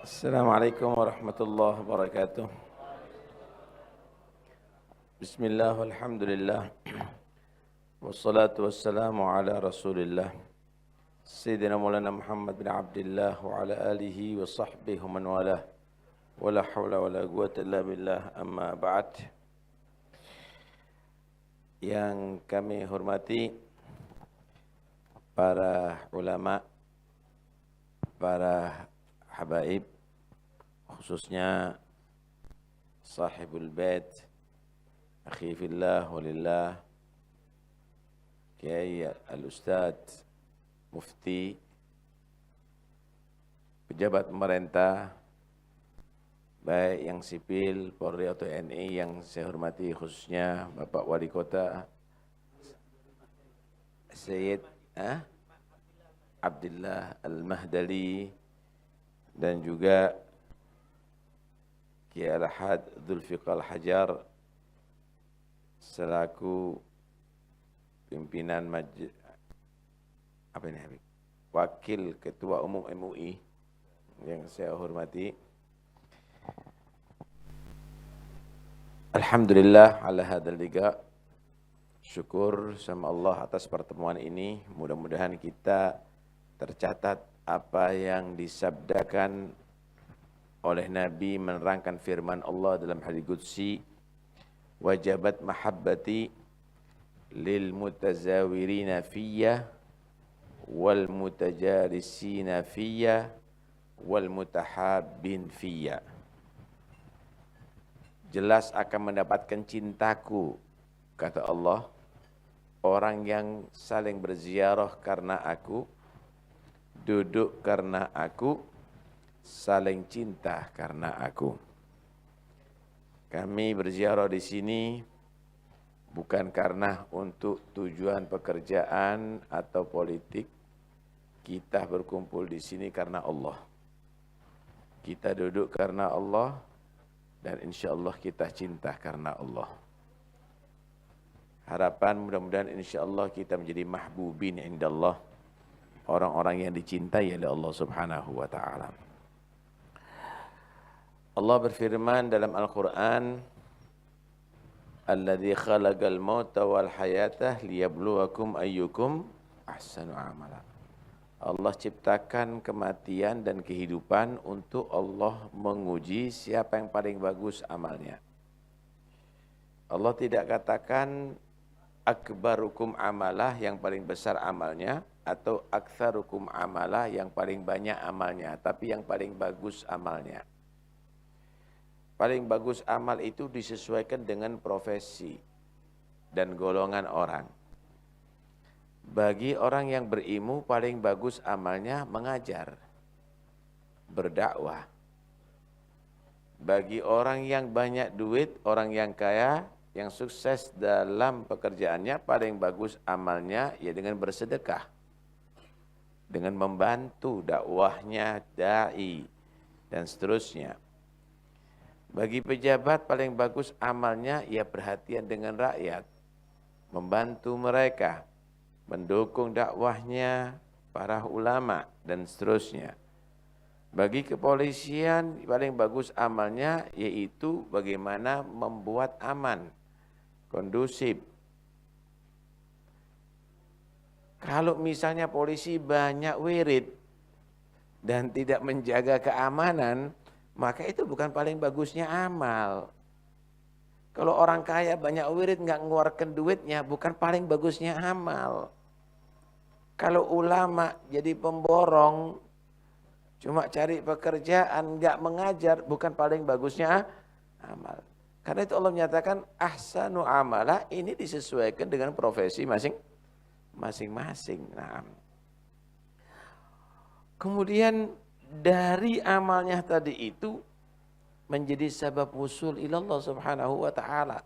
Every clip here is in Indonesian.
Assalamualaikum warahmatullahi wabarakatuh. Bismillah walhamdulillah. Wassalatu wassalamu ala rasulillah. Sayyidina Maulana Muhammad bin Abdullah wa ala alihi wa sahbihi wa man walah. Wa la hawla wa la quwwata illa billah amma ba'd. Yang kami hormati para ulama, para habaib, khususnya sahibul bait, akhi fillah walillah, Kiai Al-Ustad, Mufti, pejabat pemerintah, baik yang sipil, Polri atau TNI yang saya hormati, khususnya Bapak Wali Kota Sayyid Abdullah Al-Mahdali, dan juga Kiai Al-Had Dzulfiqar Al-Hajar selaku pimpinan Wakil Ketua Umum MUI yang saya hormati. Alhamdulillah ala hadzal liqa. Syukur sama Allah atas pertemuan ini. Mudah-mudahan kita tercatat apa yang disabdakan oleh Nabi menerangkan firman Allah dalam hadits qudsi, wajabat mahabbati lil mutazawirina fiyya wal mutajarisina fiyya wal mutahabbin fiyya. Jelas akan mendapatkan cintaku, kata Allah, orang yang saling berziarah karena aku, duduk karena aku, saling cinta karena aku. Kami berziarah di sini bukan karena untuk tujuan pekerjaan atau politik. Kita berkumpul di sini karena Allah. Kita duduk karena Allah, dan insya Allah kita cinta karena Allah. Harapan mudah-mudahan insya Allah kita menjadi mahbubin indallah, orang-orang yang dicintai oleh Allah Subhanahu wa ta'ala. Allah berfirman dalam Al-Quran, alladzi khalaqal mauta wal hayata liyabluwakum ayyukum ahsanu amala. Allah ciptakan kematian dan kehidupan untuk Allah menguji siapa yang paling bagus amalnya. Allah tidak katakan akbarukum amalah, yang paling besar amalnya, atau aktsarukum amalah, yang paling banyak amalnya, tapi yang paling bagus amalnya. Paling bagus amal itu disesuaikan dengan profesi dan golongan orang. Bagi orang yang berilmu, paling bagus amalnya mengajar, berdakwah. Bagi orang yang banyak duit, orang yang kaya, yang sukses dalam pekerjaannya, paling bagus amalnya ya dengan bersedekah, dengan membantu dakwahnya, dai, dan seterusnya. Bagi pejabat paling bagus amalnya ya perhatian dengan rakyat, membantu mereka, mendukung dakwahnya para ulama, dan seterusnya. Bagi kepolisian paling bagus amalnya yaitu bagaimana membuat aman, kondusif. Kalau misalnya polisi banyak wirid dan tidak menjaga keamanan, maka itu bukan paling bagusnya amal. Kalau orang kaya banyak wirid nggak mengeluarkan duitnya, bukan paling bagusnya amal. Kalau ulama jadi pemborong, cuma cari pekerjaan, nggak mengajar, bukan paling bagusnya amal. Karena itu Allah menyatakan ahsanu amala, ini disesuaikan dengan profesi masing-masing. Nah, kemudian dari amalnya tadi itu menjadi sebab wusul ilallah subhanahu wa ta'ala.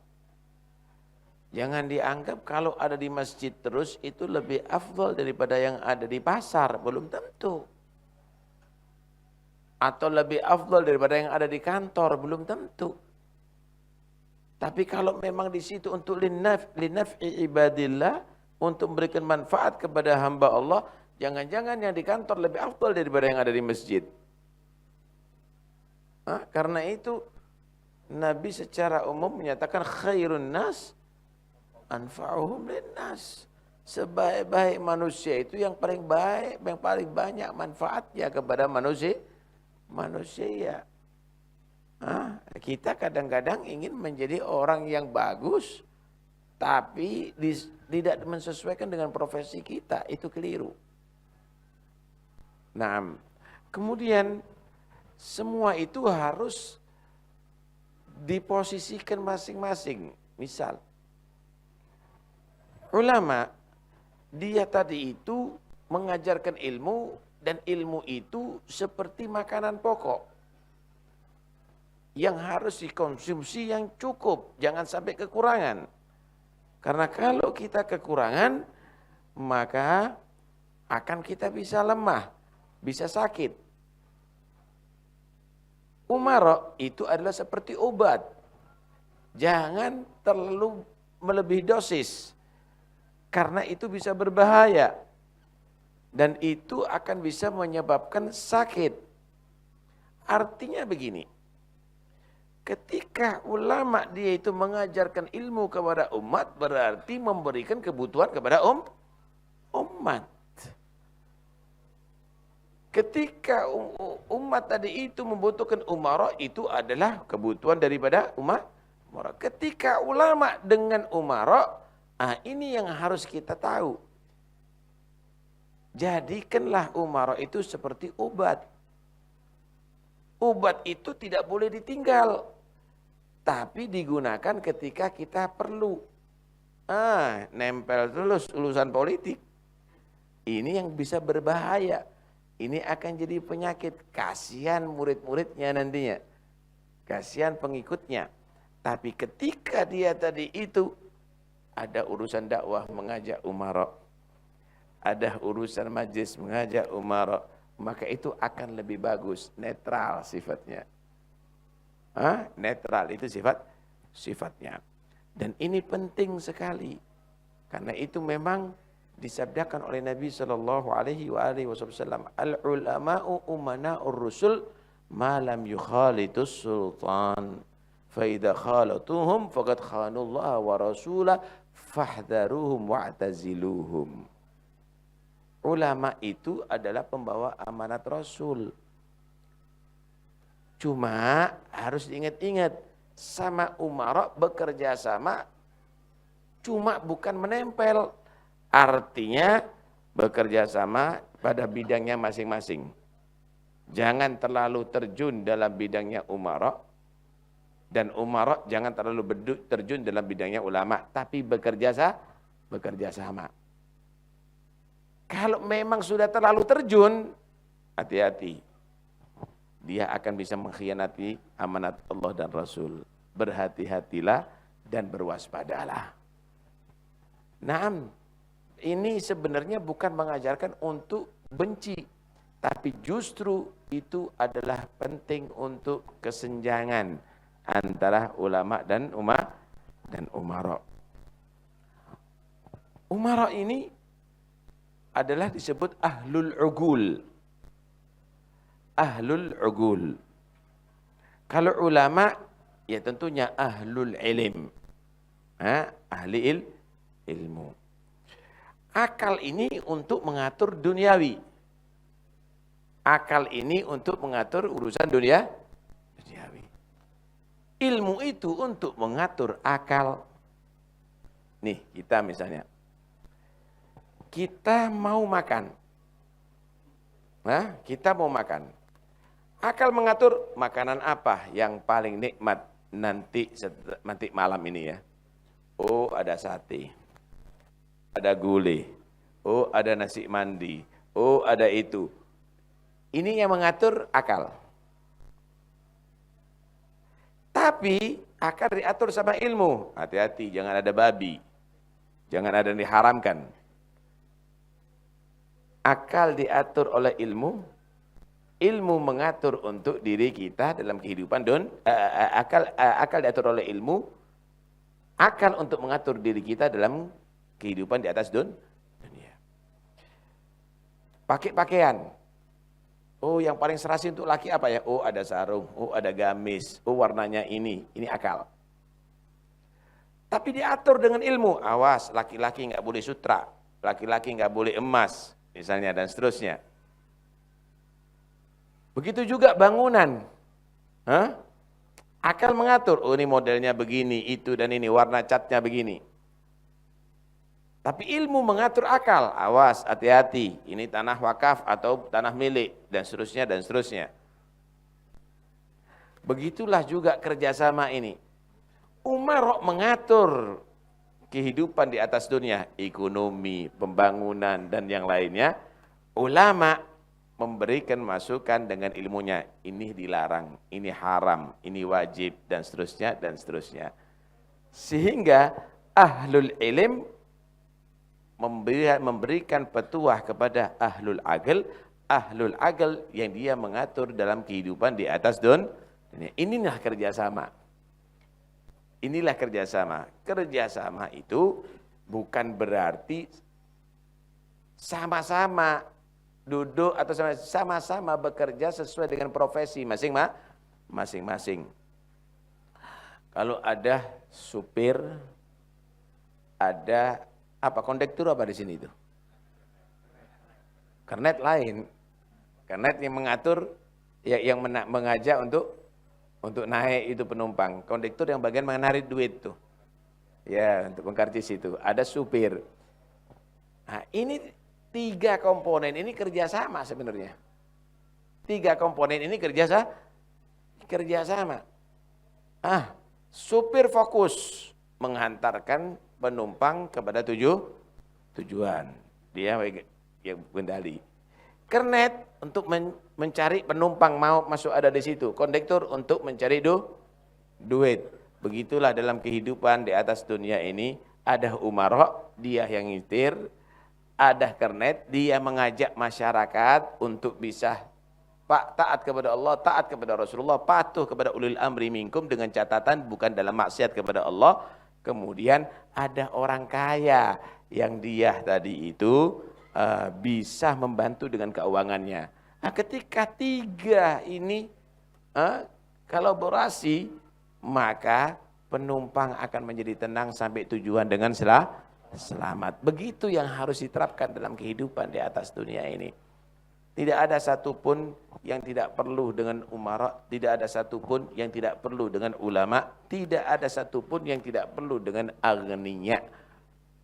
Jangan dianggap kalau ada di masjid terus itu lebih afdal daripada yang ada di pasar, belum tentu. Atau lebih afdal daripada yang ada di kantor, belum tentu. Tapi kalau memang di situ untuk linaf'i ibadillah, untuk memberikan manfaat kepada hamba Allah, jangan-jangan yang di kantor lebih afdal daripada yang ada di masjid. Karena itu Nabi secara umum menyatakan khairun nas anfa'uhum linnas. Sebaik-baik manusia itu yang paling baik, yang paling banyak manfaatnya kepada manusia. Kita kadang-kadang ingin menjadi orang yang bagus, tapi tidak mensesuaikan dengan profesi kita, itu keliru. Nah, kemudian semua itu harus diposisikan masing-masing. Misal, ulama, dia tadi itu mengajarkan ilmu, dan ilmu itu seperti makanan pokok yang harus dikonsumsi yang cukup, jangan sampai kekurangan. Karena kalau kita kekurangan, maka akan kita bisa lemah, bisa sakit. Umara itu adalah seperti obat. Jangan terlalu melebihi dosis, karena itu bisa berbahaya. Dan itu akan bisa menyebabkan sakit. Artinya begini, ketika ulama dia itu mengajarkan ilmu kepada umat, berarti memberikan kebutuhan kepada umat. Ketika umat tadi itu membutuhkan umara, itu adalah kebutuhan daripada umat. Ketika ulama dengan umara, ini yang harus kita tahu. Jadikanlah umara itu seperti obat. Obat itu tidak boleh ditinggal, tapi digunakan ketika kita perlu. Nempel terus urusan politik. Ini yang bisa berbahaya. Ini akan jadi penyakit. Kasihan murid-muridnya nantinya. Kasihan pengikutnya. Tapi ketika dia tadi itu ada urusan dakwah mengajak umara, ada urusan majlis mengajak umara, maka itu akan lebih bagus, netral sifatnya. Netral itu sifatnya. Dan ini penting sekali. Karena itu memang disabdakan oleh Nabi sallallahu alaihi wasallam, al-ulama'u umana'ur rusul ma lam yukhalitus sultan. Fa idza khalatuhum faqad khanullaha wa rasulahu fahdharuhum wa'taziluhum. Ulama itu adalah pembawa amanat Rasul. Cuma harus diingat-ingat, sama umara bekerja sama, cuma bukan menempel. Artinya bekerja sama pada bidangnya masing-masing. Jangan terlalu terjun dalam bidangnya umara, dan umara jangan terlalu terjun dalam bidangnya ulama, tapi bekerja sama. Kalau memang sudah terlalu terjun, hati-hati. Dia akan bisa mengkhianati amanat Allah dan Rasul. Berhati-hatilah dan berwaspadalah. Naam, ini sebenarnya bukan mengajarkan untuk benci, tapi justru itu adalah penting untuk kesenjangan antara ulama dan umara. Umara ini adalah disebut ahlul ugul. Ahlul ugul. Kalau ulama, ya tentunya ahlul ilm. Ahli ilmu. Akal ini untuk mengatur duniawi. Akal ini untuk mengatur urusan duniawi. Ilmu itu untuk mengatur akal. Nih, kita misalnya. Kita mau makan. Kita mau makan. Akal mengatur makanan apa yang paling nikmat nanti malam ini ya. Oh, ada sate. Ada gulai. Oh, ada nasi mandi. Oh, ada itu. Ini yang mengatur akal. Tapi akal diatur sama ilmu. Hati-hati, jangan ada babi. Jangan ada yang diharamkan. Akal diatur oleh ilmu, ilmu mengatur untuk diri kita dalam kehidupan akal diatur oleh ilmu, akal untuk mengatur diri kita dalam kehidupan di atas dunia. Pakai pakaian, Oh, yang paling serasi untuk laki apa ya? Oh, ada sarung, oh ada gamis, oh warnanya ini akal. Tapi diatur dengan ilmu, awas laki-laki nggak boleh sutra, laki-laki nggak boleh emas, misalnya dan seterusnya. Begitu juga bangunan. Hah? Akal mengatur, oh ini modelnya begini, itu dan ini, warna catnya begini. Tapi ilmu mengatur akal, awas, hati-hati, ini tanah wakaf atau tanah milik, dan seterusnya, dan seterusnya. Begitulah juga kerjasama ini. Umar mengatur kehidupan di atas dunia, ekonomi, pembangunan, dan yang lainnya. Ulama memberikan masukan dengan ilmunya, ini dilarang, ini haram, ini wajib, dan seterusnya, dan seterusnya. Sehingga ahlul ilm memberikan petuah kepada ahlul aql yang dia mengatur dalam kehidupan di atas dunia. Inilah kerjasama. Inilah kerjasama. Kerjasama itu bukan berarti sama-sama duduk atau sama-sama bekerja sesuai dengan profesi masing-masing. Kalau ada supir, ada apa kondektur apa di sini itu? Kernet lain. Kernet yang mengatur, yang mengajak untuk naik itu penumpang. Kondektur yang bagian menarik duit tuh. Ya, untuk mengkarcis itu. Ada supir. Nah, ini 3 komponen ini kerjasama sebenarnya. 3 komponen ini kerjasama. Supir fokus menghantarkan penumpang kepada tujuan. Dia yang kendali. Kernet untuk mencari penumpang mau masuk ada di situ. Kondektur untuk mencari duit. Begitulah dalam kehidupan di atas dunia ini. Ada umara, dia yang nyetir. Ada kernet, dia mengajak masyarakat untuk bisa taat kepada Allah, taat kepada Rasulullah, patuh kepada ulil amri minkum dengan catatan bukan dalam maksiat kepada Allah. Kemudian ada orang kaya yang dia tadi itu bisa membantu dengan keuangannya. Nah, ketika 3 ini kolaborasi, maka penumpang akan menjadi tenang sampai tujuan dengan selamat. Begitu yang harus diterapkan dalam kehidupan di atas dunia ini. Tidak ada satupun yang tidak perlu dengan umara, tidak ada satupun yang tidak perlu dengan ulama, tidak ada satupun yang tidak perlu dengan aghniya.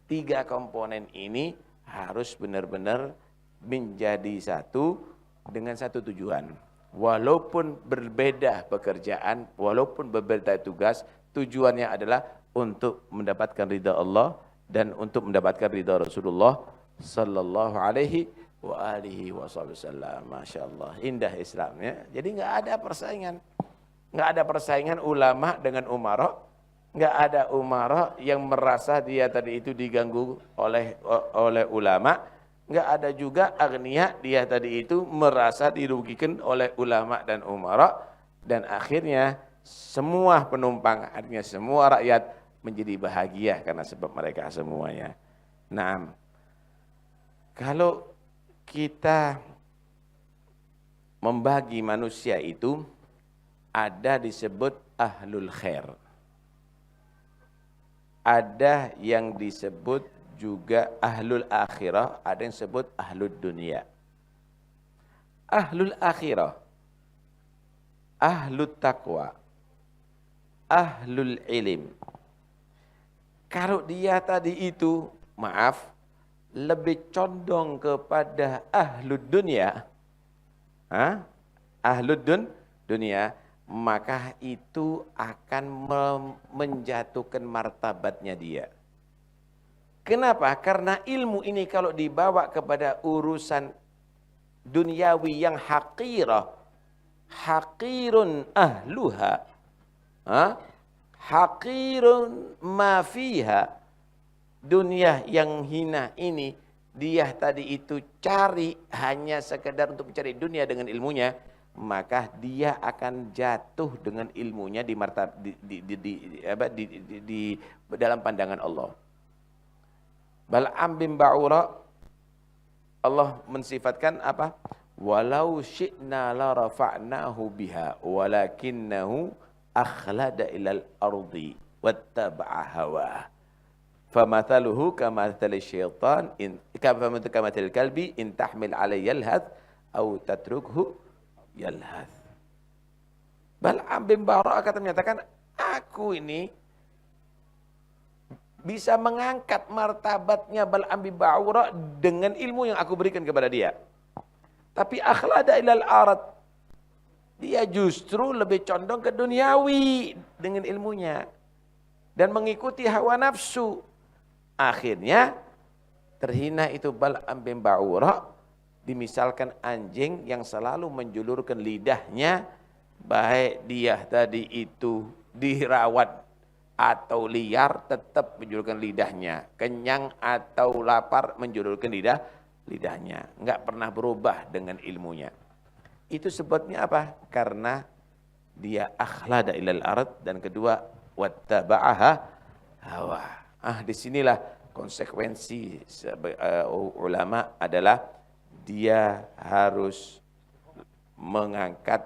3 komponen ini harus benar-benar menjadi satu dengan satu tujuan. Walaupun berbeda pekerjaan, walaupun berbeda tugas, tujuannya adalah untuk mendapatkan ridha Allah dan untuk mendapatkan ridha Rasulullah sallallahu alaihi wa alihi wasallam. Masya Allah, indah Islamnya. Jadi nggak ada persaingan. Nggak ada persaingan ulama dengan umara. Nggak ada umara yang merasa dia tadi itu diganggu oleh ulama. Nggak ada juga agniya dia tadi itu merasa dirugikan oleh ulama dan umara. Dan akhirnya semua penumpang, artinya semua rakyat menjadi bahagia karena sebab mereka semuanya. Nah, kalau kita membagi manusia itu ada disebut ahlul khair. Ada yang disebut juga ahlul akhirah, ada yang disebut ahlul dunia. Ahlul akhirah, ahlul taqwa, ahlul ilim. Kalau dia tadi itu, maaf, lebih condong kepada ahlul dunia, ahlul dunia, maka itu akan menjatuhkan martabatnya dia. Kenapa? Karena ilmu ini kalau dibawa kepada urusan duniawi yang haqirah, haqirun ahluha, haqirun ma fiha, dunia yang hina ini, dia tadi itu cari hanya sekedar untuk mencari dunia dengan ilmunya, maka dia akan jatuh dengan ilmunya di dalam pandangan Allah. Bal'am bin Ba'ura, Allah mensifatkan apa? walau syi'na la rafa'nahu biha walakinnahu akhlada ilal ardi wattaba'a hawa. Famathaluhu kamathali syaitan in kamathal kalbi in tahmil alayhi yalhath au tatrukhu yalhath. Bal'am bin Bara' kata menyatakan, aku ini bisa mengangkat martabatnya Bal'am bin Bara' dengan ilmu yang aku berikan kepada dia. Tapi akhlada ilal arad, dia justru lebih condong ke duniawi dengan ilmunya dan mengikuti hawa nafsu. Akhirnya terhina itu Bal'am bin Bara', dimisalkan anjing yang selalu menjulurkan lidahnya, baik dia tadi itu dirawat atau liar tetap menjulurkan lidahnya, kenyang atau lapar menjulurkan lidahnya, enggak pernah berubah dengan ilmunya. Itu sebabnya apa? Karena dia akhlada ilal ard, dan kedua wattaba'aha hawa. Disinilah konsekuensi ulama adalah dia harus mengangkat,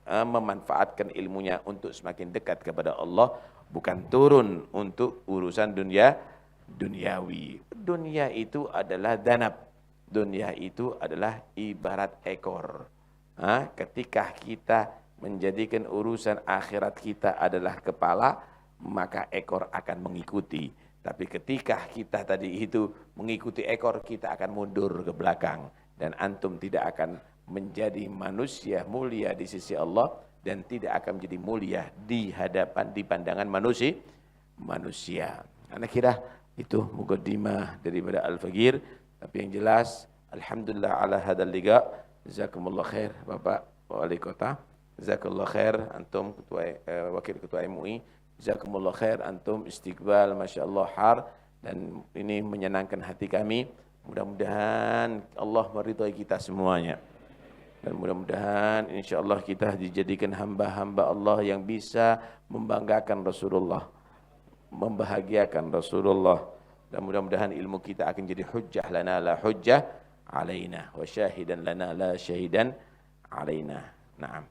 memanfaatkan ilmunya untuk semakin dekat kepada Allah, bukan turun untuk urusan duniawi. Dunia itu adalah danab. Dunia itu adalah ibarat ekor. Ketika kita menjadikan urusan akhirat kita adalah kepala, maka ekor akan mengikuti. Tapi ketika kita tadi itu mengikuti ekor, kita akan mundur ke belakang. Dan antum tidak akan menjadi manusia mulia di sisi Allah, dan tidak akan menjadi mulia di pandangan manusia. Anak kira itu muqaddimah daripada Al-Faqir. Tapi yang jelas, alhamdulillah ala hadal liga. Jazakumullah khair Bapak Wali Kota. Jazakumullah khair antum Wakil Ketua MUI. Jazakumullah khair antum istiqbal masyaallah har, dan ini menyenangkan hati kami. Mudah-mudahan Allah meridhai kita semuanya. Dan mudah-mudahan insyaallah kita dijadikan hamba-hamba Allah yang bisa membanggakan Rasulullah, membahagiakan Rasulullah. Dan mudah-mudahan ilmu kita akan jadi hujjah lana la hujjah alaina wa syahidan lana la syahidan alaina. Naam.